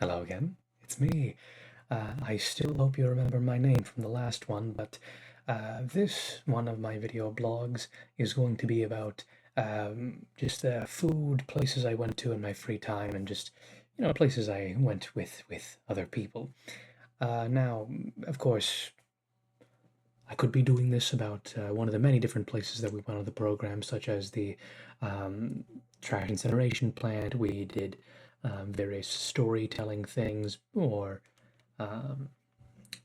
Hello again, it's me. I still hope you remember my name from the last one, but this one of my video blogs is going to be about just food, places I went to in my free time, and just, places I went with other people. Now, of course, I could be doing this about one of the many different places that we went on the program, such as the um, trash incineration plant. We did various storytelling things, or um,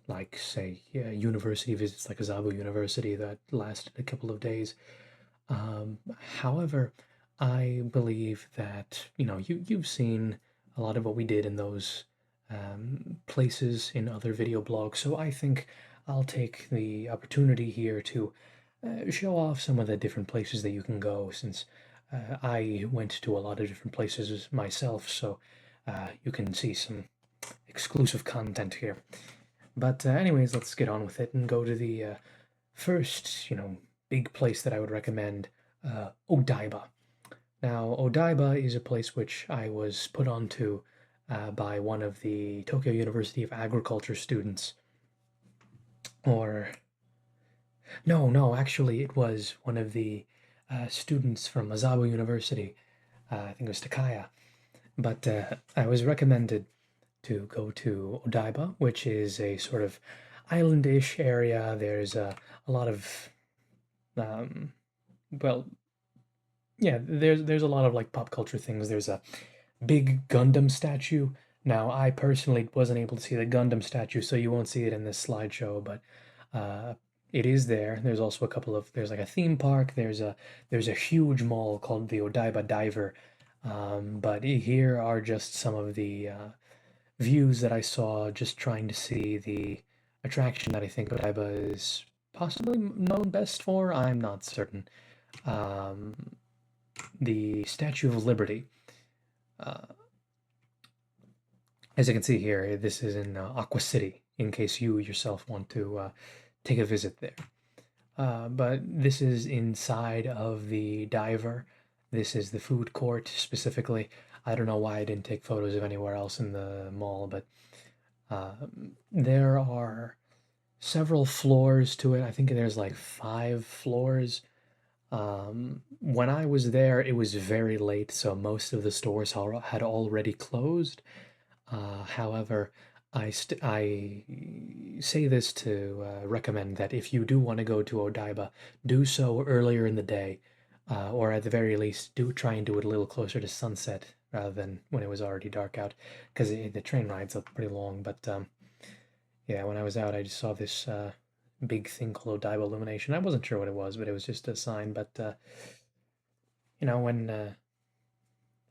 like, say, university visits, like Azabu University, that lasted a couple of days. Um, However, I believe that you've seen a lot of what we did in those places in other video blogs, so I think I'll take the opportunity here to show off some of the different places that you can go, since I went to a lot of different places myself, so you can see some exclusive content here. But anyways, let's get on with it and go to the first, big place that I would recommend, Odaiba. Now, Odaiba is a place which I was put onto by one of the Tokyo University of Agriculture students. Or, no, actually, it was one of the students from Azabu University. I think it was Takaya. But I was recommended to go to Odaiba, which is a sort of islandish area. There's a lot of, um, well, yeah, there's a lot of like pop culture things. There's a big Gundam statue. Now, I personally wasn't able to see the Gundam statue, so you won't see it in this slideshow, but uh, it is there. There's also a couple of there's like a theme park. There's a huge mall called the Odaiba Diver. But here are just some of the views that I saw just trying to see the attraction that I think Odaiba is possibly known best for. I'm not certain. Um, the Statue of Liberty. Uh, as you can see here, this is in Aqua City, in case you yourself want to take a visit there. But this is inside of the diver. This is the food court specifically. I don't know why I didn't take photos of anywhere else in the mall, but there are several floors to it. I think there's like 5 floors. When I was there, it was very late, so most of the stores had already closed. However, I say this to recommend that if you do want to go to Odaiba, do so earlier in the day, or at the very least, do try and do it a little closer to sunset rather than when it was already dark out, because the train rides are pretty long. But yeah, when I was out, I just saw this big thing called Odaiba Illumination. I wasn't sure what it was, but it was just a sign. But when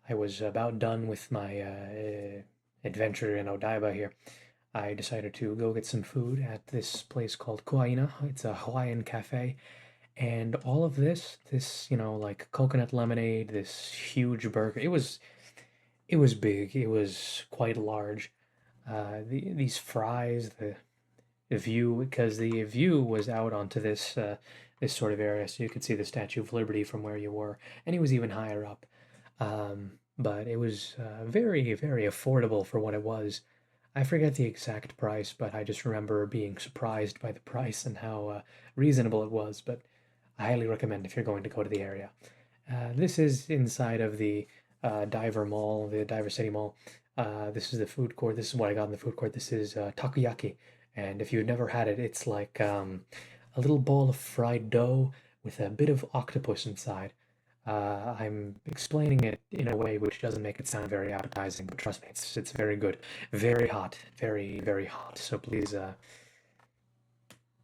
I was about done with my adventure in Odaiba here, I decided to go get some food at this place called Kuaina. It's a Hawaiian cafe. And all of this, like coconut lemonade, this huge burger, it was big. It was quite large. These fries, the view, because the view was out onto this sort of area, so you could see the Statue of Liberty from where you were, and it was even higher up. But it was very, very affordable for what it was. I forget the exact price, but I just remember being surprised by the price and how reasonable it was. But I highly recommend if you're going to go to the area. This is inside of the Diver Mall, the Diver City Mall. This is the food court. This is what I got in the food court. This is takoyaki. And if you've never had it, it's like a little bowl of fried dough with a bit of octopus inside. I'm explaining it in a way which doesn't make it sound very appetizing, but trust me, it's very good. Very hot. Very, very hot. So please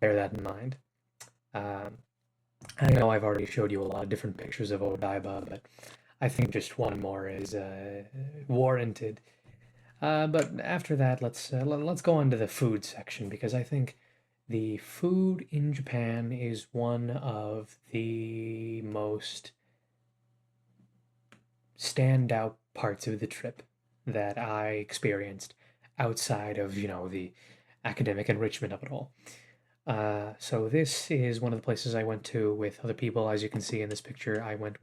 bear that in mind. Um, I know I've already showed you a lot of different pictures of Odaiba, but I think just one more is warranted. But after that, let's go on to the food section, because I think the food in Japan is one of the most standout parts of the trip that I experienced outside of, the academic enrichment of it all. So this is one of the places I went to with other people. As you can see in this picture, I went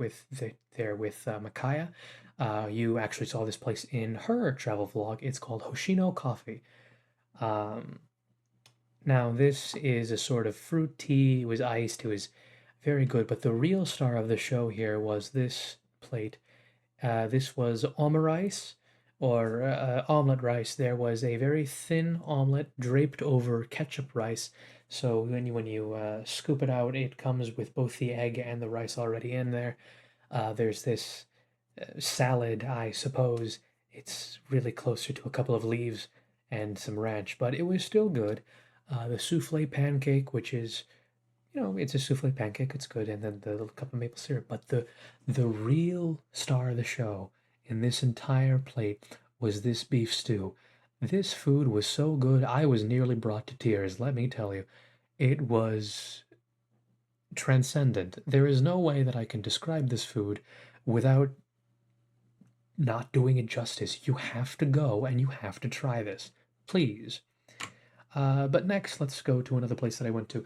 there with Makaya. You actually saw this place in her travel vlog. It's called Hoshino Coffee. Um, Now, this is a sort of fruit tea. It was iced. It was very good. But the real star of the show here was this plate. This was omerice or omelet rice. There was a very thin omelet draped over ketchup rice. So when you scoop it out, it comes with both the egg and the rice already in there. There's this salad, I suppose. It's really closer to a couple of leaves and some ranch, but it was still good. The souffle pancake, which is, it's a souffle pancake, it's good, and then the little cup of maple syrup. But the real star of the show in this entire plate was this beef stew. This food was so good, I was nearly brought to tears, let me tell you. It was transcendent. There is no way that I can describe this food without not doing it justice. You have to go and you have to try this. Please. But next, let's go to another place that I went to,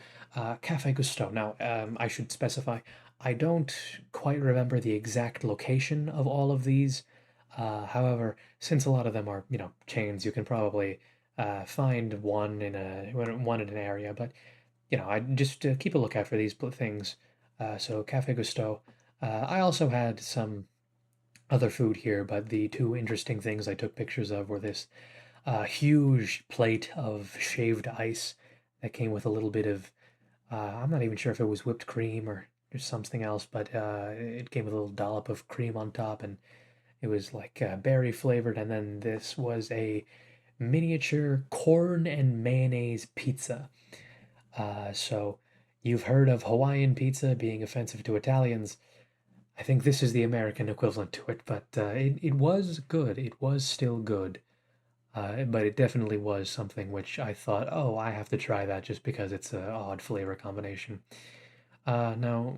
Cafe Gusto. Now, I should specify, I don't quite remember the exact location of all of these. However, since a lot of them are, chains, you can probably find one in an area. But I just keep a lookout for these things. So Cafe Gusto. I also had some other food here, but the two interesting things I took pictures of were this huge plate of shaved ice that came with a little bit of, I'm not even sure if it was whipped cream or just something else, but it came with a little dollop of cream on top, and it was like berry flavored. And then this was a miniature corn and mayonnaise pizza. So you've heard of Hawaiian pizza being offensive to Italians. I think this is the American equivalent to it, but it was good. It was still good. But it definitely was something which I thought, oh, I have to try that just because it's an odd flavor combination. Now,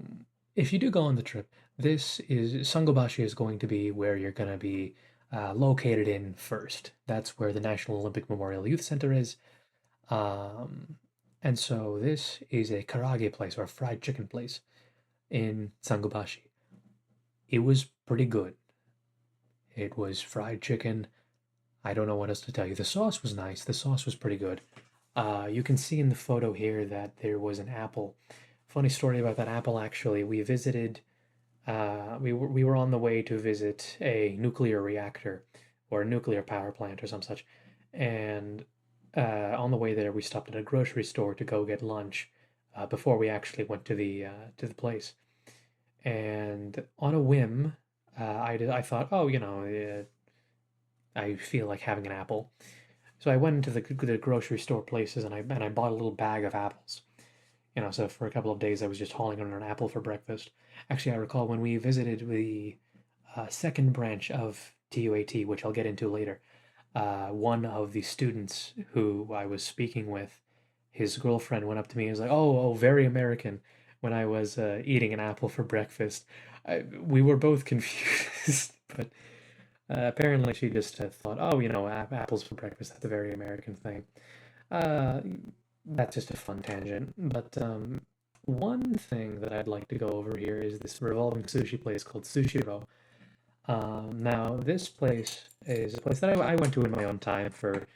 if you do go on the trip, Sangobashi is going to be where you're going to be located in first. That's where the National Olympic Memorial Youth Center is. Um, and so this is a karage place or a fried chicken place in Sangobashi. It was pretty good. It was fried chicken. I don't know what else to tell you. The sauce was nice. The sauce was pretty good. You can see in the photo here that there was an apple. Funny story about that apple, actually. We were on the way to visit a nuclear reactor or a nuclear power plant or some such. And on the way there, we stopped at a grocery store to go get lunch before we actually went to the place. And on a whim, I thought, oh, I feel like having an apple. So I went into the grocery store places and I bought a little bag of apples. So for a couple of days I was just hauling on an apple for breakfast. Actually, I recall when we visited the second branch of TUAT, which I'll get into later, one of the students who I was speaking with, his girlfriend went up to me and was like, "Oh, very American," when I was eating an apple for breakfast. We were both confused, but apparently she just thought, "Oh, apples for breakfast, that's a very American thing." Uh, that's just a fun tangent. But one thing that I'd like to go over here is this revolving sushi place called Sushiro. Now, this place is a place that I went to in my own time for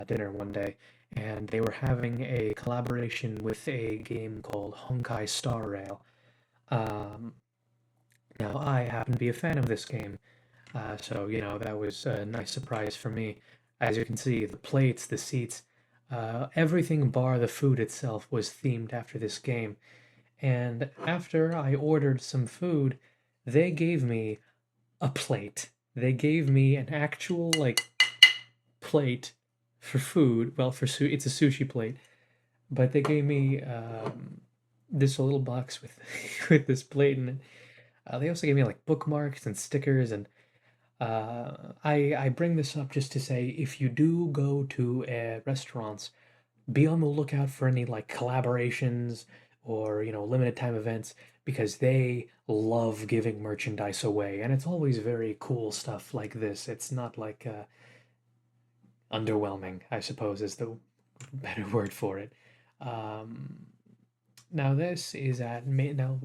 dinner one day, and they were having a collaboration with a game called Honkai Star Rail. Um, Now, I happen to be a fan of this game, so that was a nice surprise for me. As you can see, the plates, the seats, everything bar the food itself was themed after this game. And after I ordered some food, they gave me a plate. They gave me an actual plate for food. Well, it's a sushi plate, but they gave me this little box with with this plate in it. They also gave me like bookmarks and stickers, and I bring this up just to say if you do go to restaurants, be on the lookout for any like collaborations or limited time events because they love giving merchandise away, and it's always very cool stuff like this. It's not like underwhelming, I suppose, is the better word for it. Um, Now this is now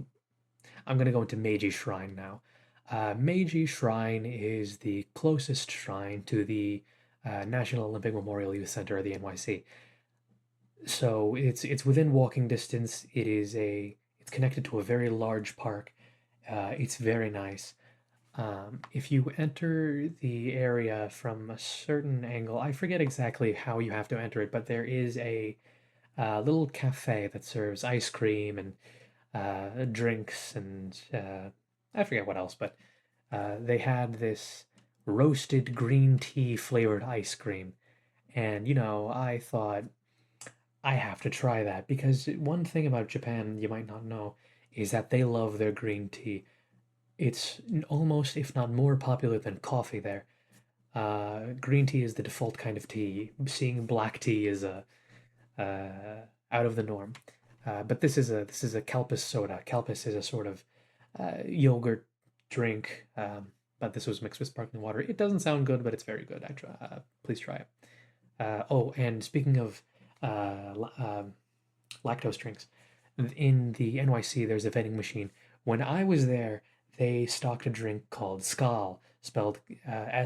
I'm gonna go into Meiji Shrine now. Meiji Shrine is the closest shrine to the National Olympic Memorial Youth Center of the NYC. So it's within walking distance. It's connected to a very large park. It's very nice. If you enter the area from a certain angle, I forget exactly how you have to enter it, but there is a little cafe that serves ice cream and drinks and I forget what else, but they had this roasted green tea flavored ice cream. And, I thought I have to try that because one thing about Japan you might not know is that they love their green tea. It's almost, if not more popular than coffee there. Green tea is the default kind of tea. Seeing black tea is out of the norm. But this is a Kelpis soda. Kelpis is a sort of yogurt drink, but this was mixed with sparkling water. It doesn't sound good, but it's very good. Please try it. Oh, and speaking of lactose drinks, in the NYC, there's a vending machine. When I was there, they stocked a drink called Skal, spelled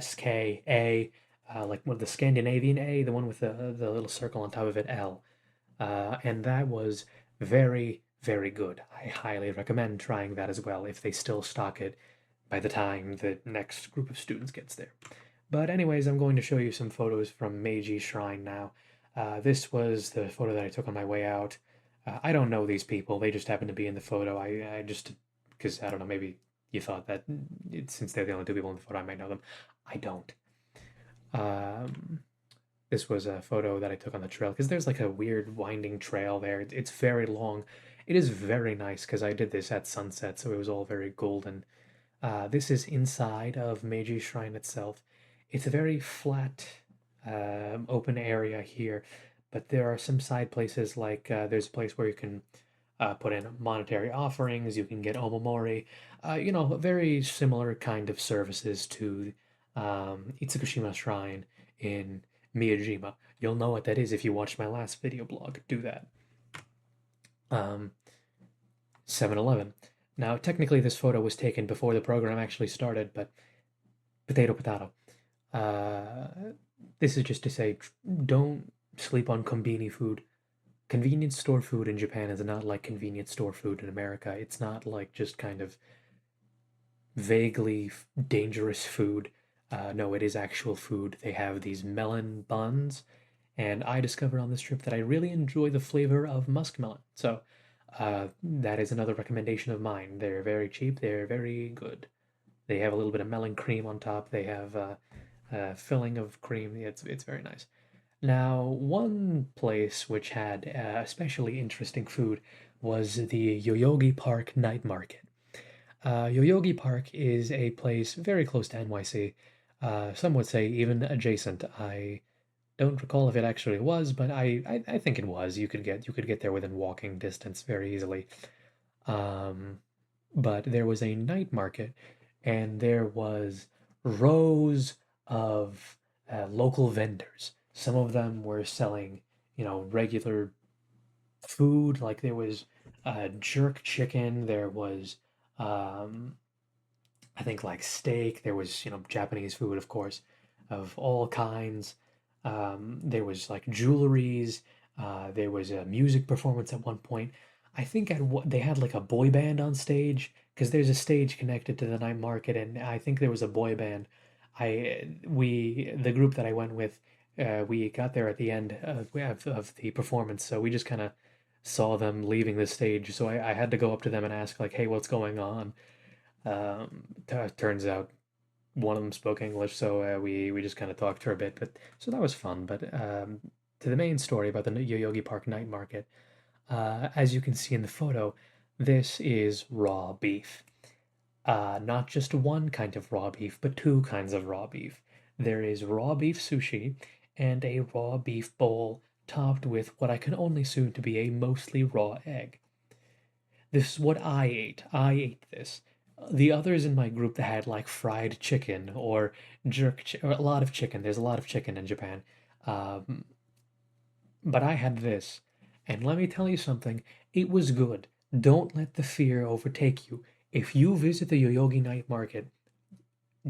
SKA, like the Scandinavian A, the one with the little circle on top of it, L. And that was very, very good. I highly recommend trying that as well if they still stock it by the time the next group of students gets there. But anyways, I'm going to show you some photos from Meiji Shrine now. This was the photo that I took on my way out. I don't know these people. They just happened to be in the photo. I just, because I don't know, maybe you thought that since they're the only two people in the photo, I might know them. I don't. This was a photo that I took on the trail because there's like a weird winding trail there. It's very long. It is very nice because I did this at sunset, so it was all very golden. This is inside of Meiji Shrine itself. It's a very flat, open area here, but there are some side places like there's a place where you can put in monetary offerings, you can get omomori, very similar kind of services to Itsukushima Shrine in Miyajima. You'll know what that is if you watched my last video blog. Do that. 7-Eleven. Now, technically, this photo was taken before the program actually started, but potato, potato. This is just to say, don't sleep on kombini food. Convenience store food in Japan is not like convenience store food in America. It's not like just kind of vaguely dangerous food. No, it is actual food. They have these melon buns, and I discovered on this trip that I really enjoy the flavor of muskmelon. So that is another recommendation of mine. They're very cheap. They're very good. They have a little bit of melon cream on top. They have filling of cream. It's very nice. Now, one place which had especially interesting food was the Yoyogi Park Night Market. Yoyogi Park is a place very close to NYC. Some would say even adjacent. I don't recall if it actually was, but I think it was. You could get there within walking distance very easily. Um, but there was a night market, and there was rows of local vendors. Some of them were selling, regular food. Like there was jerk chicken. There was, um, I think, like steak. There was, Japanese food, of course, of all kinds. There was like jewelries. There was a music performance at one point. I think at what they had like a boy band on stage because there's a stage connected to the night market, and I think there was a boy band. The group that I went with, we got there at the end of the performance, so we just kind of saw them leaving the stage. So I had to go up to them and ask like, "Hey, what's going on?" Turns out one of them spoke English, so we just kind of talked for a bit. But so that was fun. But to the main story about the Yoyogi Park night market, as you can see in the photo, this is raw beef. Not just one kind of raw beef, but two kinds of raw beef. There is raw beef sushi and a raw beef bowl topped with what I can only assume to be a mostly raw egg. This is what I ate. I ate this. The others in my group that had like fried chicken or or a lot of chicken. There's a lot of chicken in Japan. Um, but I had this, and let me tell you something. It was good. Don't let the fear overtake you. If you visit the Yoyogi Night Market,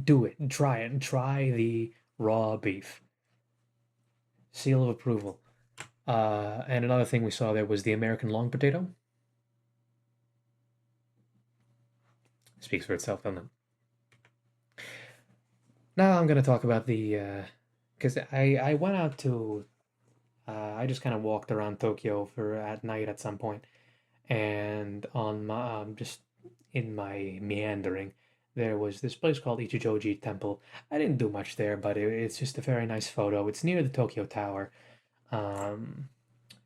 do it. Try it. And try the raw beef. Seal of approval. And another thing we saw there was the American long potato. Speaks for itself, doesn't it? Now I'm gonna talk about the because I went out to I just kind of walked around Tokyo for at night at some point, and on my just in my meandering, there was this place called Ichijoji Temple. I didn't do much there, but it's just a very nice photo. It's near the Tokyo Tower, um,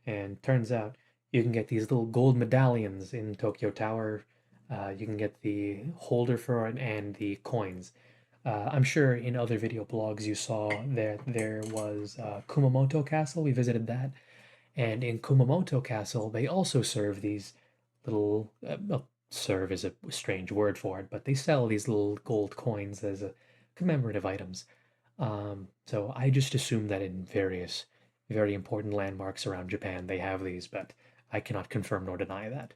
and turns out you can get these little gold medallions in Tokyo Tower. You can get the holder for it and the coins. I'm sure in other video blogs you saw that there was Kumamoto Castle. We visited that, and in Kumamoto Castle they also serve these little. Well, serve is a strange word for it, but they sell these little gold coins as commemorative items. So I just assume that in various very important landmarks around Japan they have these, but I cannot confirm nor deny that.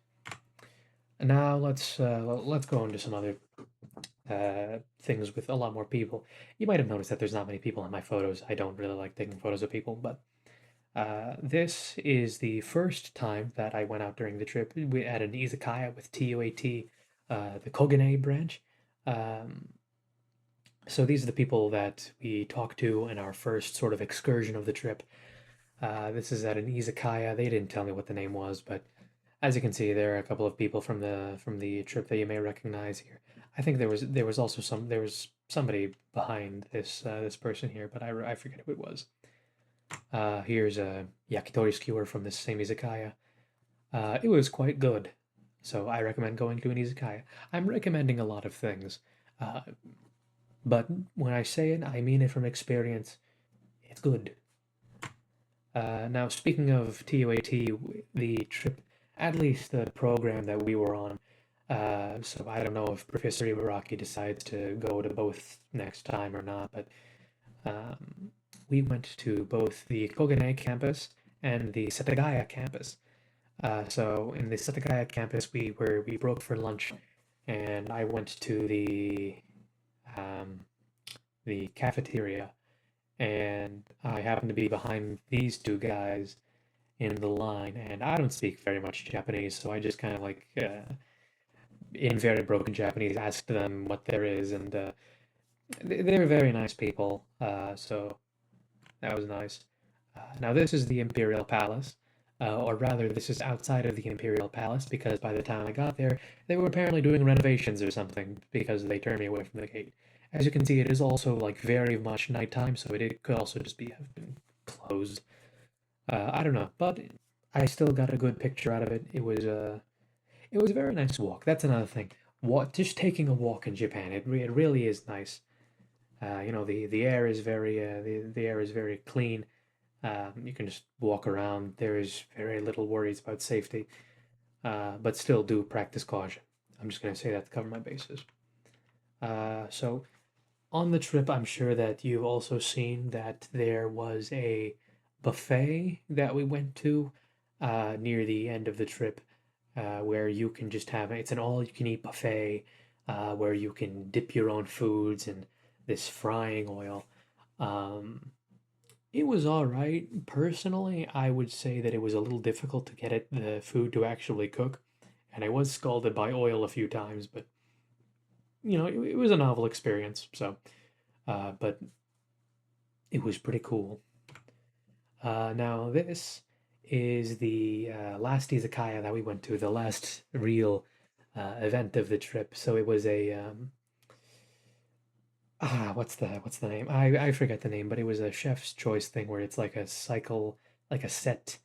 And now let's go into some other things with a lot more people. You might have noticed that there's not many people in my photos. I don't really like taking photos of people, but this is the first time that I went out during the trip. We at an izakaya with TUAT, the Kogane branch. Um, so these are the people that we talked to in our first sort of excursion of the trip. This is at an izakaya. They didn't tell me what the name was, but as you can see, there are a couple of people from the trip that you may recognize here. I think there was also there was somebody behind this person here, but I forget who it was. Here's a yakitori skewer from this same izakaya. It was quite good, so I recommend going to an izakaya. I'm recommending a lot of things, uh, but when I say it, I mean it from experience. It's good. Now, speaking of TUAT, the trip, at least the program that we were on, so I don't know if Professor Ibaraki decides to go to both next time or not, but um, we went to both the Kogane campus and the Setagaya campus. So in the Setagaya campus, we broke for lunch, and I went to um, the cafeteria, and I happened to be behind these two guys in the line, and I don't speak very much Japanese, so I just kind of like in very broken Japanese asked them what there is, and they're very nice people. So that was nice. Now this is the Imperial Palace, or rather, this is outside of the Imperial Palace because by the time I got there, they were apparently doing renovations or something because they turned me away from the gate. As you can see, it is also like very much nighttime, so it could also just be have been closed. I don't know, but I still got a good picture out of it. It was a very nice walk. That's another thing. What just taking a walk in Japan, it really is nice. The air is the air is very clean. You can just walk around. There is very little worries about safety, but still do practice caution. I'm just going to say that to cover my bases. So on the trip, I'm sure that you've also seen that there was a buffet that we went to near the end of the trip where you can just have it's an all you can eat buffet where you can dip your own foods in this frying oil. Um, it was all right. Personally, I would say that it was a little difficult to get the food to actually cook, and I was scalded by oil a few times, but it was a novel experience. So, but it was pretty cool. Now this is the last izakaya that we went to, the last real event of the trip. So it was a what's the name? I forget the name, but it was a chef's choice thing where it's like a cycle, like a set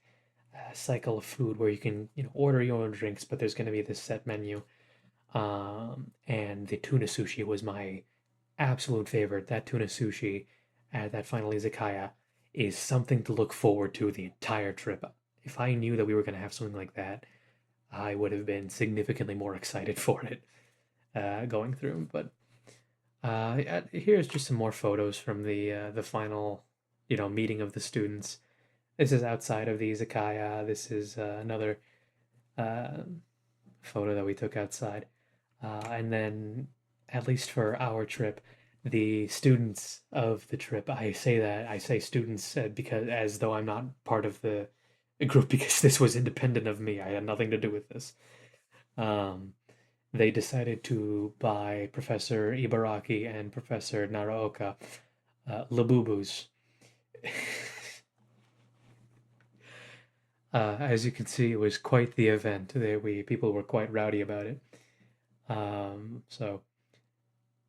cycle of food where you can order your own drinks, but there's going to be this set menu. And the tuna sushi was my absolute favorite. That tuna sushi at that final izakaya is something to look forward to the entire trip. If I knew that we were going to have something like that, I would have been significantly more excited for it going through. But here's just some more photos from the final, meeting of the students. This is outside of the izakaya. This is another uh, photo that we took outside. And then, at least for our trip, the students of the trip, I say students because as though I'm not part of the group because this was independent of me. I had nothing to do with this. Um, they decided to buy Professor Ibaraki and Professor Naraoka Labubus. As you can see, it was quite the event. People were quite rowdy about it. So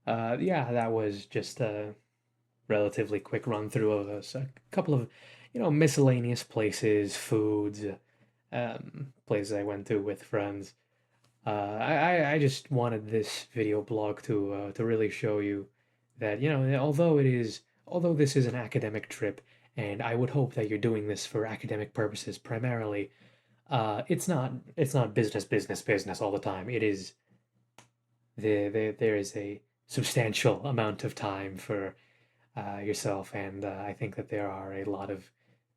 yeah, that was just a relatively quick run through of a couple of, miscellaneous places, foods, places I went to with friends. I just wanted this video blog to really show you that, although this is an academic trip, and I would hope that you're doing this for academic purposes primarily, it's not business all the time. It is there is a substantial amount of time for yourself, and I think that there are a lot of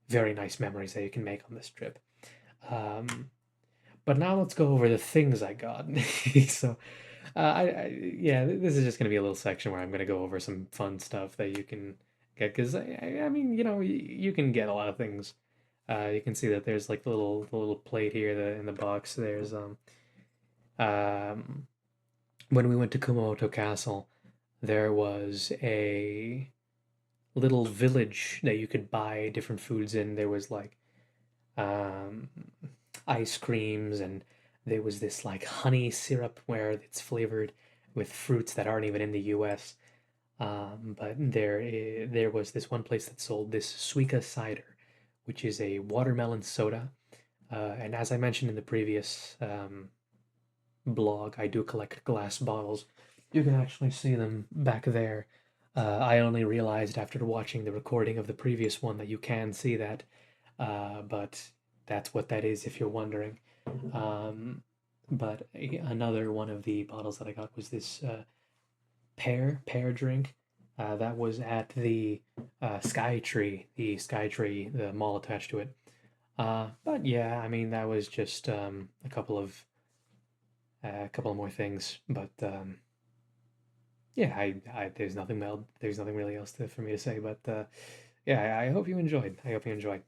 very nice memories that you can make on this trip. Um, but now let's go over the things I got. So, yeah, this is just going to be a little section where I'm going to go over some fun stuff that you can get because I mean, you can get a lot of things. You can see that there's like the little plate here in the box. There's um when we went to Kumamoto Castle, there was a little village that you could buy different foods in. There was like um, ice creams, and there was this like honey syrup where it's flavored with fruits that aren't even in the U.S. But there was this one place that sold this Suica cider, which is a watermelon soda. And as I mentioned in the previous blog, I do collect glass bottles. You can actually see them back there. I only realized after watching the recording of the previous one that you can see that, but that's what that is if you're wondering. Um, but another one of the bottles that I got was this pear drink. That was at the Sky Tree, the mall attached to it. But yeah, I mean that was just a couple more things, but yeah, there's nothing really else for me to say. But yeah, I hope you enjoyed. I hope you enjoyed.